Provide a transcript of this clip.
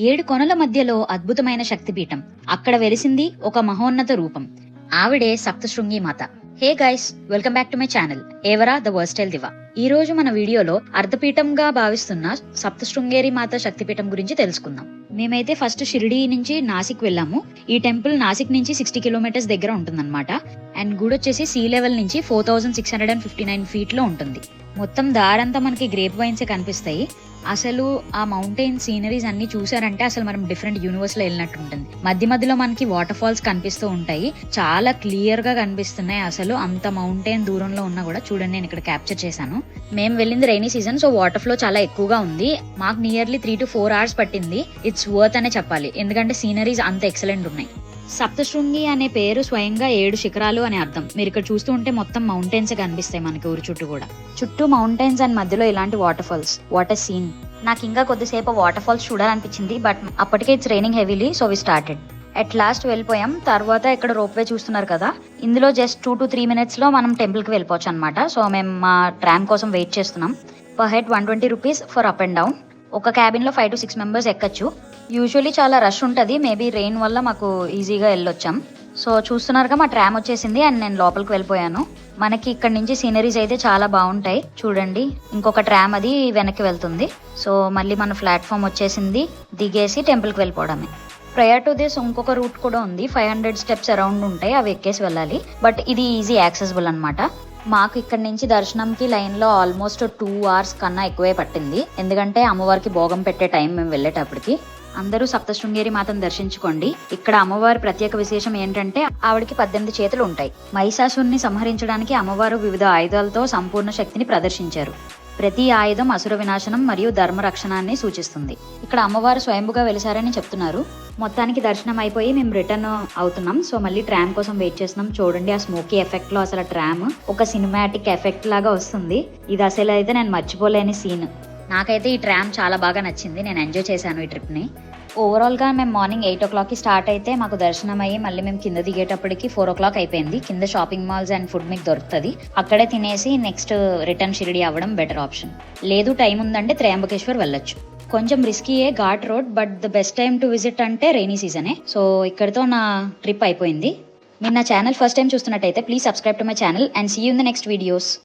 ఏడు కొనల మధ్యలో అద్భుతమైన శక్తిపీఠం. అక్కడ వెలిసింది ఒక మహోన్నత రూపం. ఆవిడే Saptashrungi Mata. Hey guys, welcome back to my channel ఏవరా ద వర్స్టైల్ దివా. ఈ రోజు మన వీడియోలో అర్ధపీఠంగా భావిస్తున్న సప్తశృంగేరి మాత శక్తిపీఠం గురించి తెలుసుకుందాం. మేమైతే ఫస్ట్ షిరిడి నుంచి నాసిక్ వెళ్ళాము. ఈ టెంపుల్ నాసిక్ నుంచి 60 కిలోమీటర్స్ దగ్గర ఉంటుందన్నమాట. అండ్ గుడి వచ్చేసి సీ లెవెల్ నుంచి 4659 ఫీట్ లో ఉంటుంది. మొత్తం దారంతా మనకి గ్రేప్ వైన్స్ కనిపిస్తాయి. అసలు ఆ మౌంటైన్ సీనరీస్ అన్ని చూసారంటే అసలు మనం డిఫరెంట్ యూనివర్స్ లో వెళ్ళినట్టు ఉంటుంది. మధ్య మధ్యలో మనకి వాటర్ ఫాల్స్ కనిపిస్తూ ఉంటాయి. చాలా క్లియర్ గా కనిపిస్తున్నాయి. అసలు అంత మౌంటైన్ దూరంలో ఉన్నా కూడా చూడండి, నేను ఇక్కడ క్యాప్చర్ చేశాను. మేము వెళ్ళింది rainy season, so water flow చాలా ఎక్కువగా ఉంది. మాకు నియర్లీ 3 to 4 hours పట్టింది. ఇట్స్ వర్త్ అనే చెప్పాలి, ఎందుకంటే సీనరీస్ అంత ఎక్సలెంట్ ఉన్నాయి. సప్తశృంగి అనే పేరు స్వయంగా 7 శిఖరాలు అని అర్థం. మీరు ఇక్కడ చూస్తూ ఉంటే మొత్తం మౌంటైన్స్ కనిపిస్తాయి మనకి ఊరు చుట్టూ కూడా. చుట్టూ మౌంటైన్స్ అండ్ మధ్యలో ఇలాంటి వాటర్ ఫాల్స్. Water scene. నాకు ఇంకా కొద్దిసేపు వాటర్ ఫాల్స్ చూడాలనిపించింది, బట్ అప్పటికే it's raining heavily, so we started. At last వెళ్ళిపోయాం. తర్వాత ఇక్కడ రోప్వే చూస్తున్నారు కదా, ఇందులో జస్ట్ 2 to 3 minutes లో మనం టెంపుల్ కి వెళ్ళిపోవచ్చు అనమాట. సో మేము మా ట్రామ్ కోసం వెయిట్ చేస్తున్నాం. Per head 120 rupees for up and down. ఒక క్యాబిన్ లో 5 to 6 members ఎక్కచ్చు. యూజువల్లీ చాలా రష్ ఉంటుంది. మేబీ రెయిన్ వల్ల మాకు ఈజీగా వెళ్ళొచ్చాం. సో చూస్తున్నారుగా, మా ట్రామ్ వచ్చేసింది అండ్ నేను లోపలికి వెళ్ళిపోయాను. మనకి ఇక్కడ నుంచి సీనరీస్ అయితే చాలా బాగుంటాయి. చూడండి, ఇంకొక ట్రామ్ అది వెనక్కి వెళ్తుంది. సో మళ్ళీ మన ప్లాట్ఫామ్ వచ్చేసింది. దిగేసి టెంపుల్కి వెళ్ళిపోవడమే. ప్రయర్ టు దిస్ ఇంకొక రూట్ కూడా ఉంది. 500 స్టెప్స్ అరౌండ్ ఉంటాయి, అవి ఎక్కేసి వెళ్ళాలి. బట్ ఇది ఈజీ యాక్సెసిబుల్ అనమాట. మాకు ఇక్కడ నుంచి దర్శనంకి లైన్ లో ఆల్మోస్ట్ 2 hours కన్నా ఎక్కువే పట్టింది. ఎందుకంటే అమ్మవారికి భోగం పెట్టే టైం మేము వెళ్ళేటప్పటికి. అందరూ సప్తశృంగేరి మాతను దర్శించుకోండి. ఇక్కడ అమ్మవారి ప్రత్యేక విశేషం ఏంటంటే ఆవిడికి 18 చేతులు ఉంటాయి. మహిషాసురుని సంహరించడానికి అమ్మవారు వివిధ ఆయుధాలతో సంపూర్ణ శక్తిని ప్రదర్శించారు. ప్రతి ఆయుధం అసుర వినాశనం మరియు ధర్మ రక్షణాన్ని సూచిస్తుంది. ఇక్కడ అమ్మవారు స్వయంభుగా వెలిసారని చెప్తున్నారు. మొత్తానికి దర్శనం అయిపోయి మేము రిటర్న్ అవుతున్నాం. సో మళ్ళీ ట్రామ్ కోసం వెయిట్ చేస్తున్నాం. చూడండి, ఆ స్మోకీ ఎఫెక్ట్ లో అసలు ట్రామ్ ఒక సినిమాటిక్ ఎఫెక్ట్ లాగా వస్తుంది. ఇది అసలు అయితే నేను మర్చిపోలేని సీన్. నాకైతే ఈ ట్రామ్ చాలా బాగా నచ్చింది. నేను ఎంజాయ్ చేశాను ఈ ట్రిప్ ని. ఓవరాల్ గా మేము మార్నింగ్ 8 o'clock కి స్టార్ట్ అయితే మాకు దర్శనం అయ్యి మళ్ళీ మేము కింద దిగేటప్పటికి 4 o'clock అయిపోయింది. కింద షాపింగ్ మాల్స్ అండ్ ఫుడ్ మీకు దొరుకుతుంది. అక్కడే తినేసి నెక్స్ట్ రిటర్న్ షిరిడి అవ్వడం బెటర్ ఆప్షన్. లేదు టైం ఉందంటే త్రయంబకేశ్వర్ వెళ్ళొచ్చు. కొంచెం రిస్కీయే ghat road, but the best time to visit అంటే రైనీ సీజనే. సో ఇక్కడితో నా ట్రిప్ అయిపోయింది. మీరు నా ఛానల్ ఫస్ట్ టైం చూస్తున్నట్టయితే please subscribe to my channel and see you in the next videos.